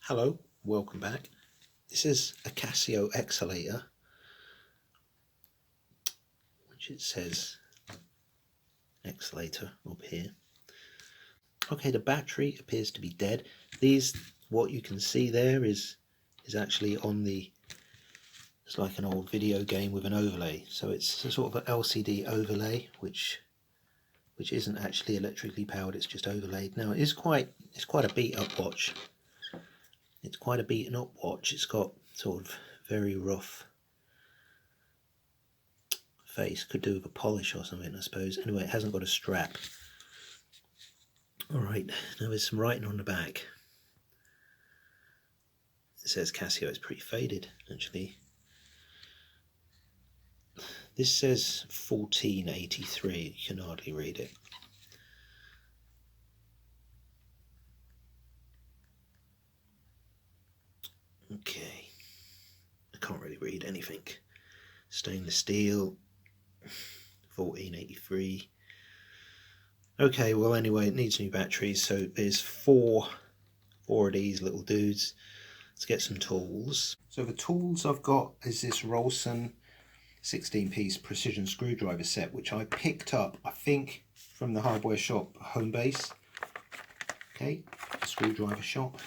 Hello, welcome back. This is a Casio Accelator, which it says Accelator up here. Okay, the battery appears to be dead. What you can see there is actually on the, it's like an old video game with an overlay. So it's a sort of an LCD overlay, which isn't actually electrically powered. It's just overlaid. Now it's quite a beat up watch. It's quite a beaten up watch. It's got sort of very rough face. Could do with a polish or something, I suppose. Anyway, it hasn't got a strap. Alright, now there's some writing on the back. It says Casio. It's pretty faded, actually. This says 1483. You can hardly read it. Okay, I can't really read anything. Stainless steel, 1483. Okay, well anyway, it needs new batteries, so there's four of these little dudes. Let's get some tools. So the tools I've got is this Rolson 16-piece precision screwdriver set, which I picked up, I think, from the hardware shop Homebase. Okay, screwdriver shop,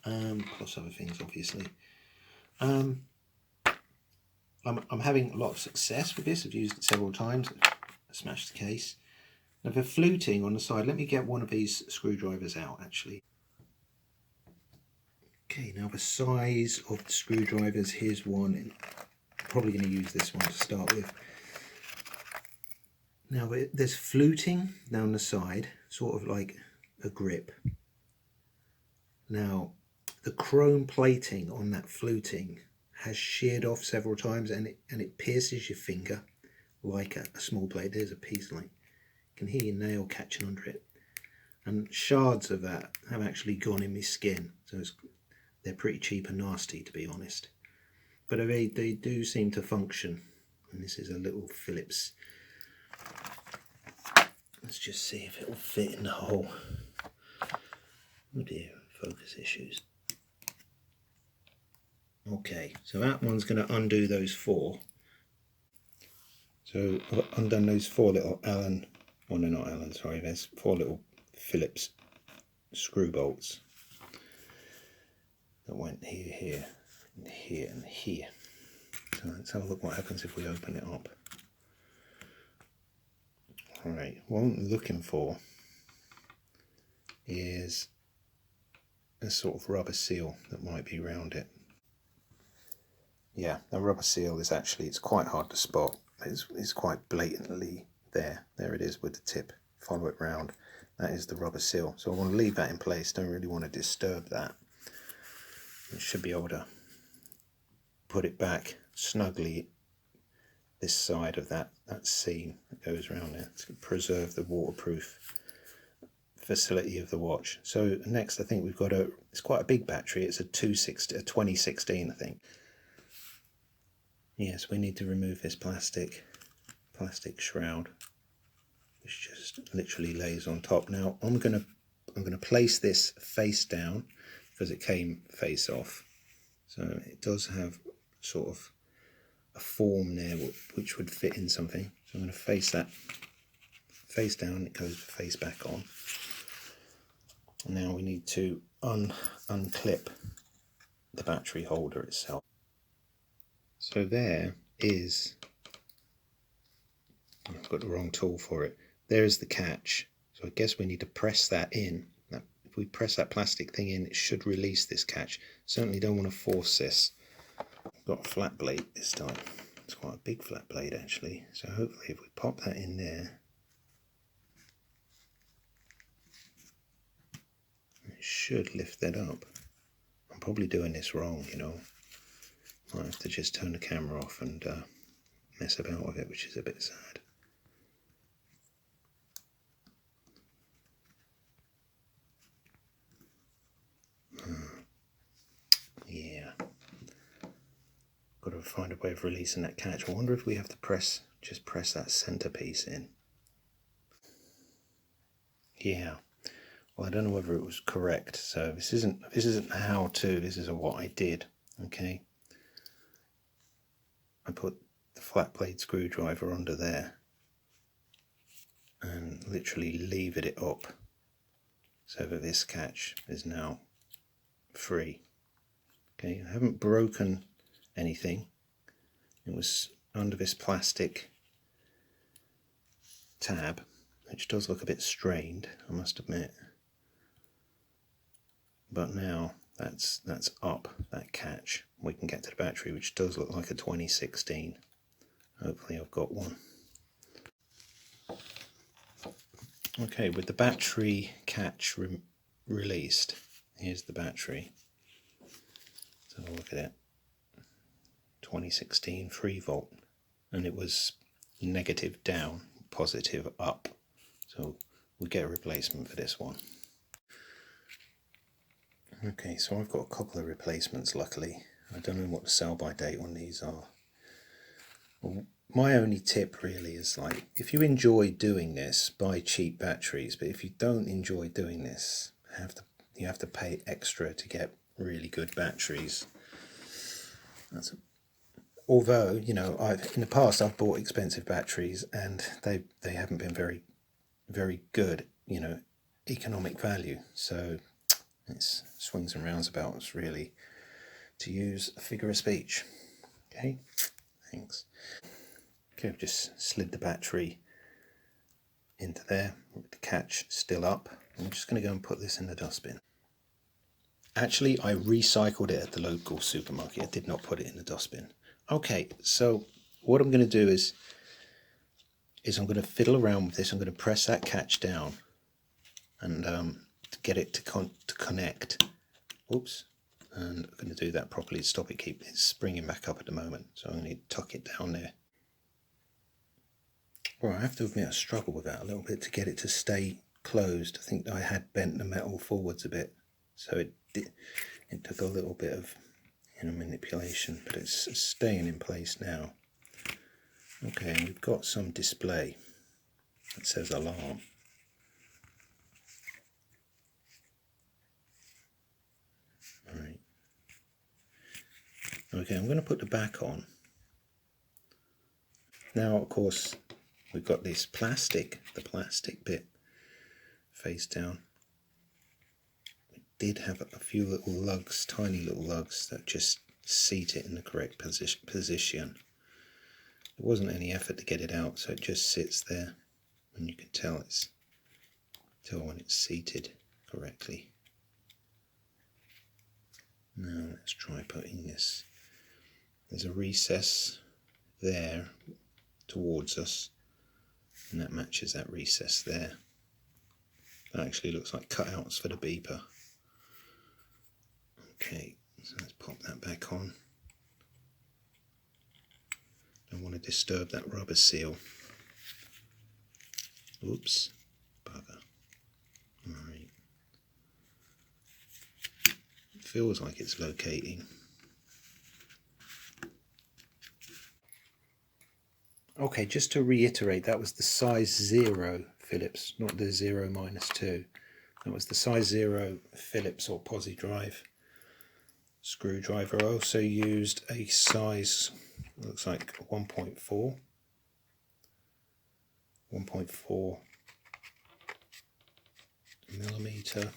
plus other things, obviously. I'm having a lot of success with this. I've used it several times. I smashed the case. Now the fluting on the side, let me get one of these screwdrivers out actually. Okay, now the size of the screwdrivers, here's one. I'm probably going to use this one to start with. Now there's fluting down the side, sort of like a grip. Now the chrome plating on that fluting has sheared off several times, and it pierces your finger like a small blade. There's a piece, like you can hear your nail catching under it, and shards of that have actually gone in my skin. So they're pretty cheap and nasty, to be honest, but they do seem to function. And this is a little Phillips. Let's just see if it will fit in the hole. Oh dear, focus issues. Okay, so that one's going to undo those four. So I've undone those four little Allen, well no, not Allen, sorry, there's four little Phillips screw bolts that went here, here, and here, and here. So let's have a look what happens if we open it up. Alright, what I'm looking for is a sort of rubber seal that might be around it. Yeah, the rubber seal is actually, it's quite hard to spot. It's quite blatantly there. There it is with the tip. Follow it round. That is the rubber seal. So I want to leave that in place. Don't really want to disturb that. I should be able to put it back snugly this side of that seam that goes around there to preserve the waterproof facility of the watch. So next I think we've got it's quite a big battery. It's a 2016 I think. Yes, we need to remove this plastic shroud, which just literally lays on top. Now I'm gonna place this face down because it came face off. So it does have sort of a form there which would fit in something. So I'm going to face that face down. It goes face back on. And now we need to unclip the battery holder itself. So there is, I've got the wrong tool for it. There is the catch. So I guess we need to press that in. Now, if we press that plastic thing in, it should release this catch. Certainly don't want to force this. I've got a flat blade this time. It's quite a big flat blade actually. So hopefully if we pop that in there, it should lift that up. I'm probably doing this wrong, you know. Might have to just turn the camera off and mess about with it, which is a bit sad. Yeah. Got to find a way of releasing that catch. I wonder if we have to just press that centerpiece in. Yeah. Well, I don't know whether it was correct, so this isn't a how-to, this is a what I did. Okay, I put the flat blade screwdriver under there and literally levered it up so that this catch is now free. Okay, I haven't broken anything. It was under this plastic tab, which does look a bit strained, I must admit. But now that's up, that catch. We can get to the battery, which does look like a 2016. Hopefully I've got one. Okay, with the battery catch released, here's the battery. Let's have a look at it. 2016 3 volt, and it was negative down, positive up. So we get a replacement for this one. Okay, so I've got a couple of replacements, luckily. I don't know what the sell-by date on these are. Well, my only tip really is, like, if you enjoy doing this, buy cheap batteries. But if you don't enjoy doing this, you have to pay extra to get really good batteries. Although, you know, in the past I've bought expensive batteries and they haven't been very, very good, you know, economic value. So it's swings and roundabouts, really, to use a figure of speech. Okay, thanks. Okay, I've just slid the battery into there with the catch still up. I'm just going to go and put this in the dustbin. Actually, I recycled it at the local supermarket. I did not put it in the dustbin. Okay, so what I'm going to do is I'm going to fiddle around with this. I'm going to press that catch down and to get it to connect. Oops, and I'm going to do that properly. Stop it, it's springing back up at the moment. So I'm going to tuck it down there. Well, I have to admit I struggled with that a little bit to get it to stay closed. I think I had bent the metal forwards a bit, so it took a little bit of, you know, manipulation, but it's staying in place now. Okay, and we've got some display that says alarm. All right. Okay, I'm going to put the back on. Now, of course, we've got this plastic, the plastic bit face down. It did have a few little lugs, tiny little lugs, that just seat it in the correct position. There wasn't any effort to get it out, so it just sits there, and you can tell when it's seated correctly. Now let's try putting this. There's a recess there towards us, and that matches that recess there. That actually looks like cutouts for the beeper. Okay, so let's pop that back on. Don't want to disturb that rubber seal. Oops, bugger. Alright. It feels like it's locating. Okay, just to reiterate, that was the size 0 Phillips, not the 0-2. That was the size 0 Phillips or posi drive screwdriver. I also used a size, looks like 1.4 millimeter,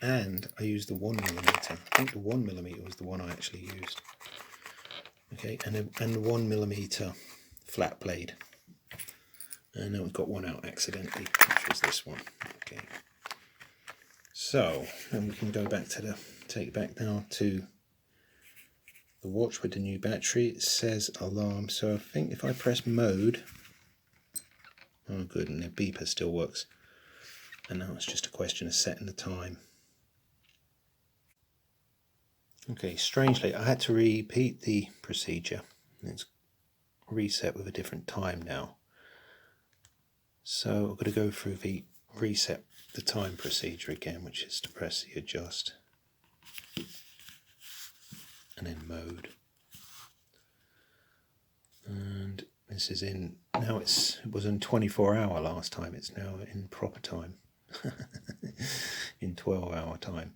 and I used the 1 millimeter. I think the 1 millimeter was the one I actually used. Okay, and the 1 millimeter flat blade. And now we've got one out accidentally, which was this one. Okay. So then we can go back to take back now to the watch with the new battery. It says alarm, so I think if I press mode, oh good, and the beeper still works. And now it's just a question of setting the time. Okay, strangely I had to repeat the procedure. It's reset with a different time now. So I'm going to go through the reset the time procedure again, which is to press the adjust and then mode. And this is in, now it was in 24-hour last time, it's now in proper time. in 12-hour time.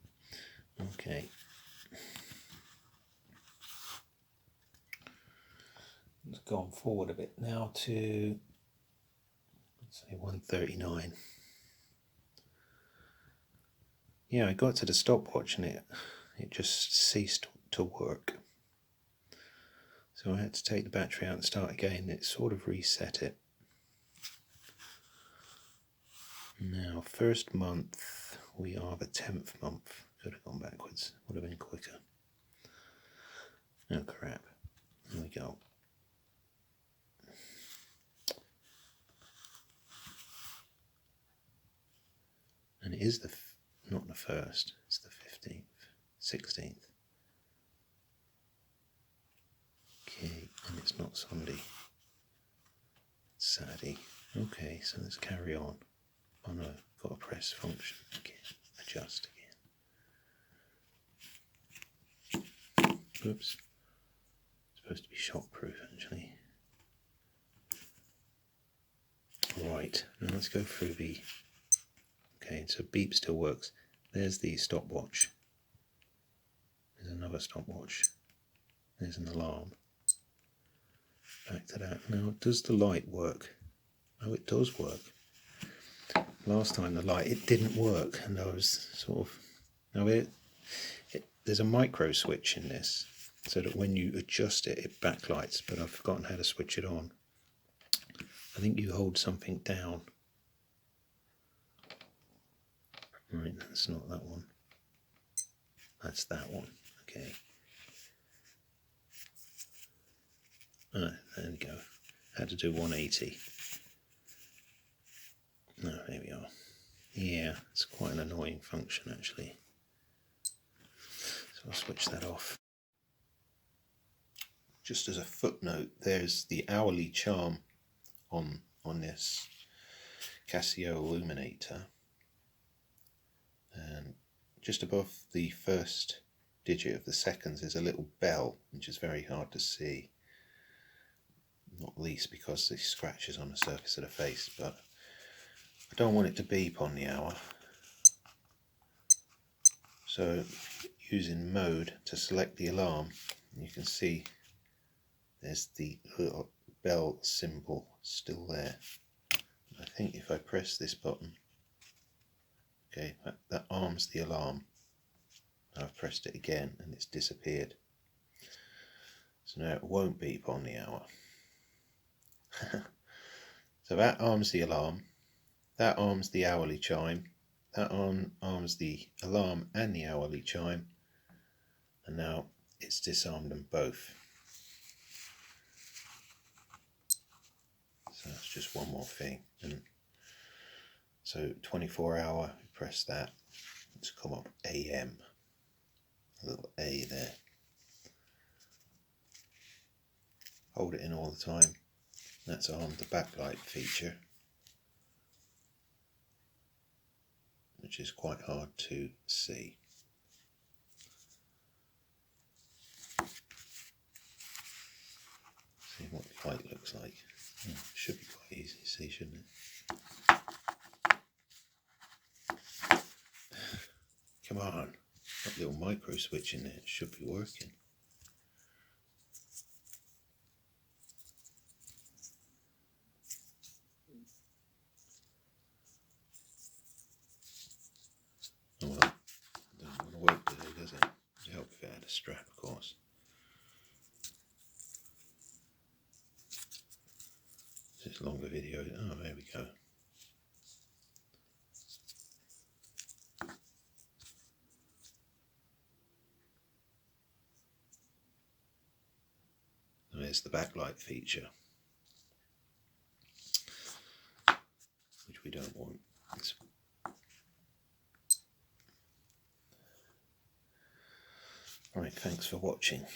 Okay. Let's go on forward a bit now to, let's say, 139. Yeah, I got to the stopwatch and it just ceased to work. So I had to take the battery out and start again. It sort of reset it. Now, first month, we are the 10th month. Could have gone backwards, would have been quicker. Oh crap, here we go. And it is not the 1st, it's the 15th, 16th. Okay, and it's not Sunday, it's Saturday. Okay, so let's carry on. Oh no, got to press function again, adjust again. Oops, it's supposed to be shockproof actually. Right, now let's go through the, okay, so beep still works. There's the stopwatch. There's another stopwatch. There's an alarm. Back to that. Now, does the light work? Oh, it does work. Last time the light, it didn't work, and I was sort of, now there's a micro switch in this, so that when you adjust it, it backlights, but I've forgotten how to switch it on. I think you hold something down. Right, that's not that one. That's that one. Okay. Ah, there we go. Had to do 180. Oh, there we are. Yeah, it's quite an annoying function actually. So I'll switch that off. Just as a footnote, there's the hourly charm on this Casio illuminator. And just above the first digit of the seconds is a little bell, which is very hard to see. Not least because the scratches on the surface of the face, but I don't want it to beep on the hour. So using mode to select the alarm, you can see there's the little bell symbol still there. I think if I press this button, okay, that arms the alarm. I've pressed it again and it's disappeared. So now it won't beep on the hour. So that arms the alarm, that arms the hourly chime, that arms the alarm and the hourly chime, and now it's disarmed them both. So that's just one more thing. And so 24-hour, press that, it's come up AM, a little A there. Hold it in all the time. That's armed the backlight feature, which is quite hard to see. See what the light looks like. Oh, should be quite easy to see, shouldn't it? Come on, that little micro switch in there, it should be working. Oh well, it doesn't want to work today, does it? It'd help if it had a strap, of course. This longer video. Oh, there we go. And there's the backlight feature, which we don't want. Right, thanks for watching.